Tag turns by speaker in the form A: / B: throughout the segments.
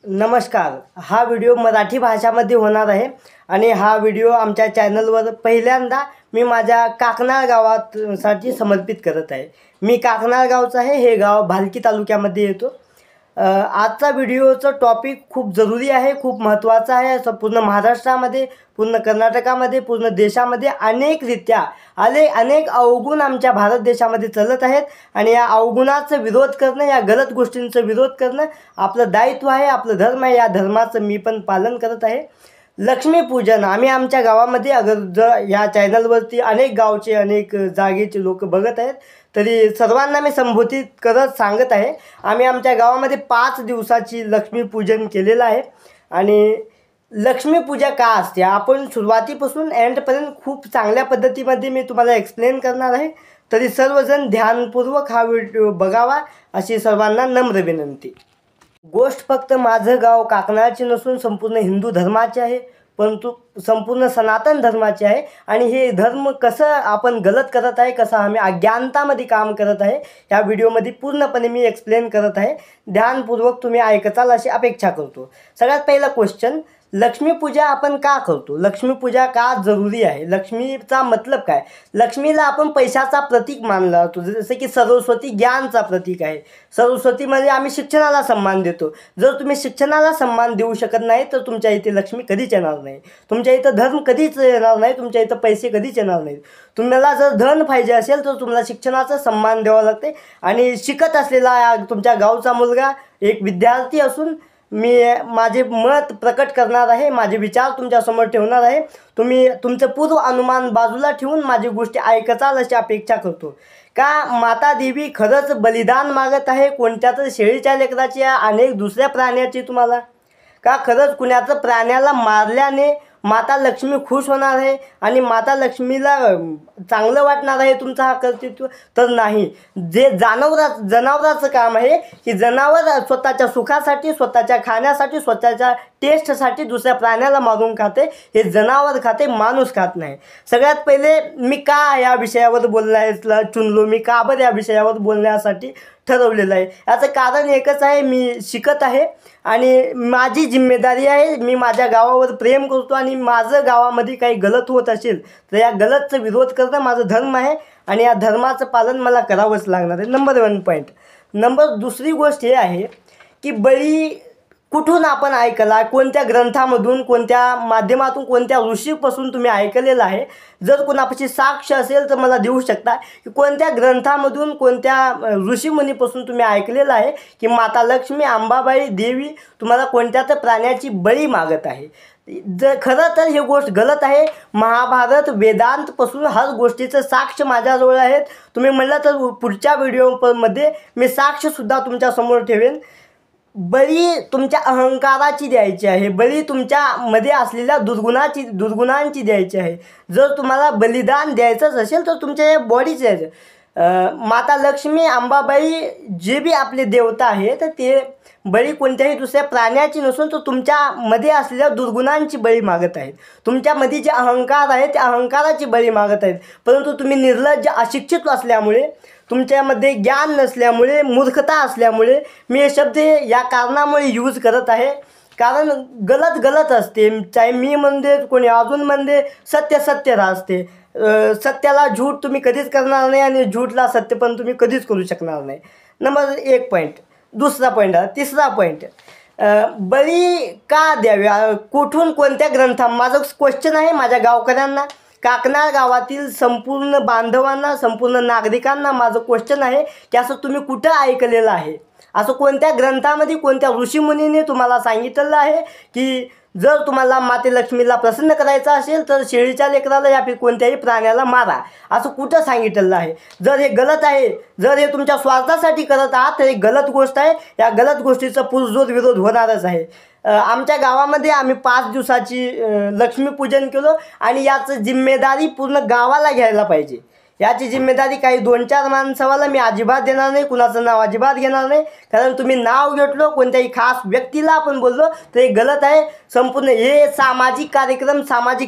A: नमस्कार। हा व्हिडिओ मराठी भाषामध्ये होणार आहे आणि हा व्हिडिओ आमच्या चॅनलवर पहिल्यांदा मी माझ्या काकनाळ गावासाठी समर्पित करत आहे। मी काकनाळ गावचा आहे। हे गाव भालकी तालुक्यामध्ये येतो। आजचा व्हिडिओचा टॉपिक खूप जरुरी आहे, खूप महत्त्वाचा आहे। संपूर्ण महाराष्ट्रामध्ये, पूर्ण कर्नाटकामध्ये, पूर्ण देशामध्ये अनेक अवगुण आमच्या भारत देशामध्ये चालत आहेत आणि या अवगुणाचा विरोध करणं, या गलत गोष्टींचा विरोध करणं आपलं दायित्व आहे, आपलं धर्म आहे। या धर्माचं मी पण पालन करत आहे। लक्ष्मीपूजन आम्ही आमच्या गावामध्ये अगर या चॅनलवरती अनेक गावचे अनेक जागेचे लोक बघत आहेत, तरी सर्वांना मी संबोधित करत सांगत आहे, आम्ही आमच्या गावामध्ये 5 दिवसाची लक्ष्मीपूजन केलेलं आहे। आणि लक्ष्मीपूजा का असते आपण सुरुवातीपासून एंडपर्यंत खूप चांगल्या पद्धतीमध्ये मी तुम्हाला एक्सप्लेन करणार आहे। तरी सर्वजण ध्यानपूर्वक हा व्हिडिओ बघावा अशी सर्वांना नम्र विनंती। गोष्ट फक्त माझं गाव काकनाळची नसून संपूर्ण हिंदू धर्माचे आहे, परंतु संपूर्ण सनातन धर्माचे आहे। आणि हे धर्म कसं आपण गलत करत आहे, कसं आम्ही अज्ञानतामध्ये काम करत आहे, या व्हिडिओमध्ये पूर्णपणे मी एक्सप्लेन करत आहे। ध्यानपूर्वक तुम्ही ऐकताल अशी अपेक्षा करतो। सगळ्यात पहिला क्वेश्चन, लक्ष्मीपूजा आपण का करतो? लक्ष्मीपूजा का जरुरी आहे? लक्ष्मीचा मतलब काय? लक्ष्मीला आपण पैशाचा प्रतीक मानला जातो, जसे की सरस्वती ज्ञानचा प्रतीक आहे। सरस्वती म्हणजे आम्ही शिक्षणाला सन्मान देतो। जर तुम्ही शिक्षणाला सन्मान देऊ शकत नाही तर तुमच्या इथे लक्ष्मी कधीच येणार नाही, तुमच्या इथं धर्म कधीच येणार नाही, तुमच्या इथं पैसे कधीच येणार नाहीत। तुम्हाला जर धन पाहिजे असेल तर तुम्हाला शिक्षणाचा सन्मान द्यावा लागते। आणि शिकत असलेला तुमच्या गावचा मुलगा एक विद्यार्थी असून मी माझे मत प्रकट करणार आहे, माझे विचार तुमच्यासमोर ठेवणार आहे। तुम्ही तुमचं पूर्व अनुमान बाजूला ठेवून माझी गोष्टी ऐकताल अशी अपेक्षा करतो। का माता देवी खरंच बलिदान मागत आहे कोणत्या तर शेळीच्या लेकराची या अनेक दुसऱ्या प्राण्याची? तुम्हाला का खरंच कुणाचं प्राण्याला मारल्याने माता लक्ष्मी खुश होणार आहे आणि माता लक्ष्मीला चांगलं वाटणार आहे तुमचा हा कर्तृत्व? तर नाही। जे जनावराचं काम आहे की जनावर स्वतःच्या सुखासाठी, स्वतःच्या खाण्यासाठी, स्वतःच्या टेस्टसाठी दुसऱ्या प्राण्याला मारून खाते। हे जनावर खाते, माणूस खात नाही। सगळ्यात पहिले मी का या विषयावर बोलायला चुनलो, मी का बरं या विषयावर बोलण्यासाठी ठरवलेलं आहे? याचं कारण एकच आहे, मी शिकत आहे आणि माझी जिम्मेदारी आहे। मी माझ्या गावावर प्रेम करतो आणि माझं गावामध्ये काही गलत होत असेल तर या गलतचा विरोध करणं माझं धर्म आहे आणि या धर्माचं पालन मला करावंच लागणार आहे। Number 1 point. दुसरी गोष्ट हे आहे की बळी कुठून आपण ऐकला, कोणत्या ग्रंथामधून, कोणत्या माध्यमातून, कोणत्या ऋषीपासून तुम्ही ऐकलेलं आहे? जर कोणापाशी साक्ष असेल तर मला देऊ शकता की कोणत्या ग्रंथामधून, कोणत्या ऋषीमुनीपासून तुम्ही ऐकलेलं आहे की माता लक्ष्मी, अंबाबाई देवी तुम्हाला कोणत्या तर प्राण्याची बळी मागत आहे? जर खरं तर ही गोष्ट गलत आहे। महाभारत वेदांतपासून हर गोष्टीचं साक्ष माझ्याजवळ आहेत। तुम्ही म्हणलं तर पुढच्या व्हिडिओमध्ये मी साक्षसुद्धा तुमच्यासमोर ठेवेन। बळी तुमच्या अहंकाराची द्यायची आहे, बळी तुमच्यामध्ये असलेल्या दुर्गुणांची द्यायची आहे। जर तुम्हाला बलिदान द्यायचंच असेल तर तुमच्या बॉडीच द्यायचं। माता लक्ष्मी, अंबाबाई जे बी आपले देवता आहेत ते बळी कोणत्याही दुसऱ्या प्राण्याची नसून तर तुमच्यामध्ये असलेल्या दुर्गुणांची बळी मागत आहेत। तुमच्यामध्ये जे अहंकार आहे त्या अहंकाराची बळी मागत आहेत। परंतु तुम्ही निर्लज्ज, अशिक्षित असल्यामुळे, तुमच्यामध्ये ज्ञान नसल्यामुळे, मूर्खता असल्यामुळे मी हे शब्द या कारणामुळे यूज करत आहे। कारण गलत असते, चाहे मी म्हणते कोणी अजून म्हणते, सत्य असते। सत्याला झूट तुम्ही कधीच करणार नाही आणि झूटला सत्य पण तुम्ही कधीच करू शकणार नाही। Number 1 point. दुसरा पॉईंट, तिसरा पॉईंट, बळी का द्यावे, कुठून, कोणत्या ग्रंथा? माझं क्वेश्चन आहे माझ्या गावकऱ्यांना, काकनाळ गावातील संपूर्ण बांधवांना, संपूर्ण नागरिकांना माझं क्वेश्चन आहे की असं तुम्ही कुठं ऐकलेलं आहे? असं कोणत्या ग्रंथामध्ये, कोणत्या ऋषीमुनीने तुम्हाला सांगितलेलं आहे की जर तुम्हाला माते लक्ष्मीला प्रसन्न करायचं असेल तर शेळीच्या लेकराला या कोणत्याही प्राण्याला मारा? असं कुठं सांगितलेलं आहे? जर हे गलत आहे, जर हे तुमच्या स्वार्थासाठी करत आहात तर ही गलत गोष्ट आहे। या गलत गोष्टीचा पुरजोर विरोध होणारच आहे। आमच्या गावामध्ये आम्ही 5 दिवसाची लक्ष्मीपूजन केलं आणि याचं जिम्मेदारी पूर्ण गावाला घ्यायला पाहिजे। याची जिम्मेदारी काही 2-4 माणसावाला मी अजिबात देणार नाही, कुणाचं नाव अजिबात घेणार नाही। कारण तुम्ही नाव घेतलो, कोणत्याही खास व्यक्तीला आपण बोललो तर हे गलत आहे। संपूर्ण हे सामाजिक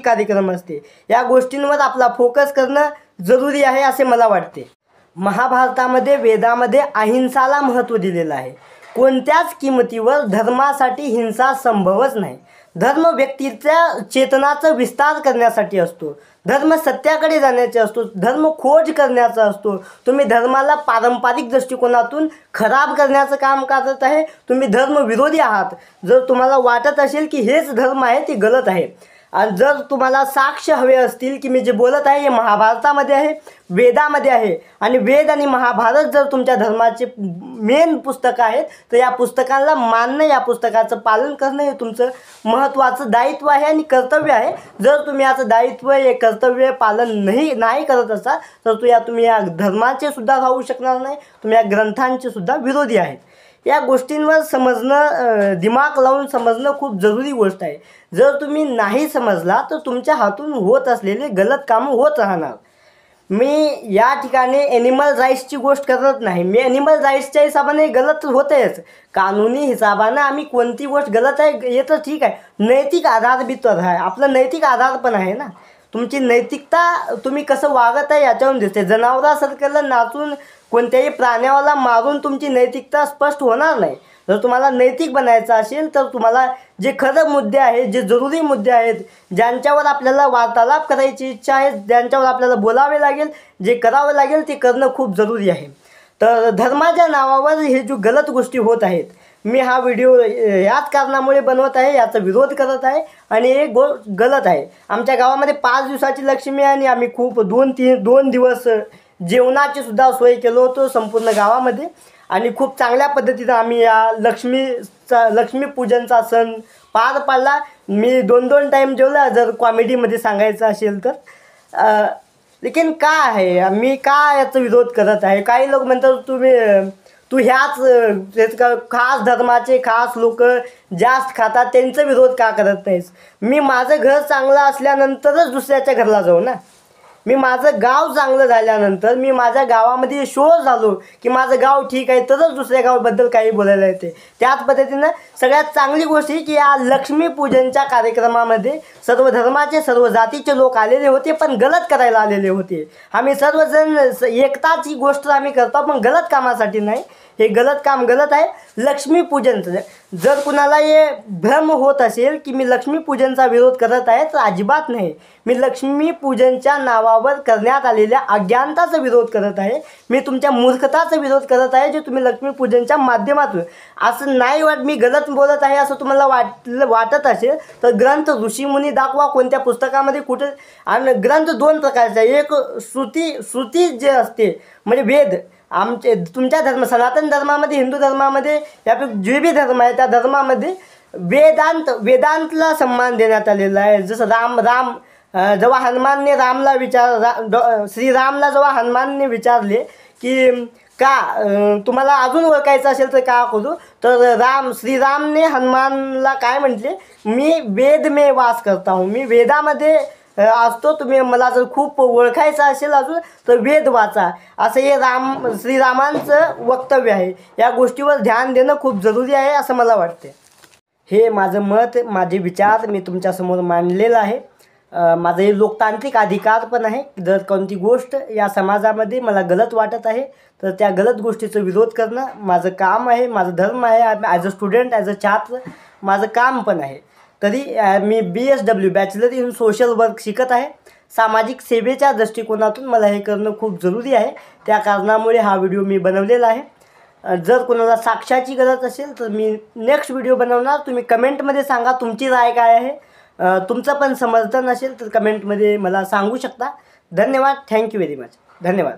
A: कार्यक्रम असते, या गोष्टींवर आपला फोकस करणं जरुरी आहे असे मला वाटते। महाभारतामध्ये, वेदामध्ये अहिंसाला महत्त्व दिलेलं आहे। कोणत्याच किमतीवर धर्मासाठी हिंसा संभवच नाही. धर्म व्यक्तीच्या चेतनाचा विस्तार करण्यासाठी असतो. धर्म सत्याकडे जाण्याचा असतो. धर्म खोज करण्याचा असतो. तुम्ही धर्माला पारंपरिक दृष्टिकोनातून खराब करण्याचं काम करत आहे. तुम्ही धर्मविरोधी आहात. जर तुम्हाला वाटत असेल की हेच धर्म आहे ते गलत आहे. आणि जर तुम्हाला साक्ष हवे असतील की मी जे बोलत आहे हे महाभारतामध्ये आहे, वेदामध्ये आहे, आणि वेद आणि महाभारत जर तुमच्या धर्माचे मेन पुस्तकं आहेत तर या पुस्तकांना मानणं, या पुस्तकाचं पालन करणं हे तुमचं महत्त्वाचं दायित्व आहे आणि कर्तव्य आहे. जर तुम्ही याचं दायित्व, हे कर्तव्य पालन नाही करत असाल तर तुम्ही या धर्माचे सुद्धा राहू शकणार नाही. तुम्ही या ग्रंथांचे सुद्धा विरोधी आहेत. या गोष्टींवर समजणं, दिमाग लावून समजणं खूप जरुरी गोष्ट आहे. जर तुम्ही नाही समजला तर तुमच्या हातून होत असलेले गलत कामं होत राहणार. मी या ठिकाणी ॲनिमल राईट्सची गोष्ट करत नाही. मी ॲनिमल राईट्सच्या हिसाबाने गलत होतेच. कानूनी हिसाबानं आम्ही कोणती गोष्ट गलत आहे हे तर ठीक आहे. नैतिक आधार बी तर आहे. आपलं नैतिक आधार पण आहे ना. तुमची नैतिकता तुम्ही कसं वागत आहे याच्यावरून दिसते. जनावरासारख्याला नाचून कोणत्याही प्राण्याला मारून तुमची नैतिकता स्पष्ट होणार नाही. जर तुम्हाला नैतिक बनायचं असेल तर तुम्हाला जे खरं मुद्दे आहेत, जे जरुरी मुद्दे आहेत, ज्यांच्यावर आपल्याला वार्तालाप करायची इच्छा आहे, ज्यांच्यावर आपल्याला बोलावे लागेल, जे करावं लागेल ते करणं खूप जरुरी आहे. तर धर्माच्या नावावर हे जो गलत गोष्टी होत आहेत, मी हा व्हिडिओ याच कारणामुळे बनवत आहे, याचा विरोध करत आहे आणि हे गलत आहे. आमच्या गावामध्ये 5 दिवसाची लक्ष्मी आहे आणि आम्ही खूप 2 दिवस जेवणाची सुद्धा सोय केलो होतो संपूर्ण गावामध्ये आणि खूप चांगल्या पद्धतीनं आम्ही या लक्ष्मीपूजनचा सण पार पाडला. मी 2 टाईम जेवला जर कॉमेडीमध्ये सांगायचं असेल तर. लेकिन का आहे, मी का याचा विरोध करत आहे. काही लोक म्हणतात तू ह्याच खास धर्माचे खास लोक जास्त खातात त्यांचा विरोध का करत नाहीस. मी माझं घर चांगलं असल्यानंतरच दुसऱ्याच्या घरला जाऊ ना. मी माझं गाव चांगलं झाल्यानंतर, मी माझ्या गावामध्ये शोर झालो की माझं गाव ठीक आहे तरच दुसऱ्या गावाबद्दल काही बोलायला येते. त्याच पद्धतीनं सगळ्यात चांगली गोष्ट ही की या लक्ष्मीपूजनच्या कार्यक्रमामध्ये सर्व धर्माचे, सर्व जातीचे लोक आलेले होते, पण गलत करायला आलेले होते. आम्ही सर्वजण एकताची गोष्ट आम्ही करतो, पण गलत कामासाठी नाही. हे गलत काम गलत आहे. लक्ष्मीपूजनचं जर कुणाला हे भ्रम होत असेल की मी लक्ष्मीपूजनचा विरोध करत आहे तर अजिबात नाही. मी लक्ष्मीपूजनच्या नावावर करण्यात आलेल्या अज्ञानताचा विरोध करत आहे. मी तुमच्या मूर्खताचा विरोध करत आहे जे तुम्ही लक्ष्मीपूजनच्या माध्यमातून. असं नाही मी गलत बोलत आहे असं तुम्हाला वाटत असेल तर ग्रंथ ऋषीमुनी दाखवा कोणत्या पुस्तकामध्ये कुठे. आणि ग्रंथ 2 प्रकारचे आहे. एक श्रुती जे असते म्हणजे वेद. तुमच्या सनातन धर्मामध्ये, हिंदू धर्मामध्ये, यापैकी जे बी धर्म आहे त्या धर्मामध्ये वेदांतला सन्मान देण्यात आलेला आहे. जसं जेव्हा हनुमानने श्रीरामला जेव्हा हनुमानने विचारले की का तुम्हाला अजून ओळखायचं असेल तर का करू, तर श्रीरामने हनुमानला काय म्हटले, मी वेद में वास करता हूँ. मी वेदामध्ये असतो. तुम्ही मला जर खूप ओळखायचं असेल अजून तर वेद वाचा, असं हे श्रीरामांचं वक्तव्य आहे. या गोष्टीवर ध्यान देणं खूप जरुरी आहे असं मला वाटते. हे माझं मत, माझे विचार मी तुमच्यासमोर मांडलेलं आहे. माझं हे लोकतांत्रिक अधिकार पण आहे. जर कोणती गोष्ट या समाजामध्ये मला गलत वाटत आहे तर त्या गलत गोष्टीचा विरोध करणं माझं काम आहे, माझं धर्म आहे. As a student, as a छात्र माझं काम पण आहे. तरी मी BSW bachelor in social work शिकत आहे. सामाजिक सेवेच्या दृष्टिकोनातून मला हे करणं खूप जरुरी आहे. त्या कारणामुळे हा व्हिडिओ मी बनवलेला आहे. जर कोणाला साक्षाची गरज असेल तर मी नेक्स्ट व्हिडिओ बनवणार. तुम्ही कमेंटमध्ये सांगा तुमची राय काय आहे. तुमचं पण समर्थन असेल तर कमेंटमध्ये मला सांगू शकता. धन्यवाद. Thank you very much. धन्यवाद.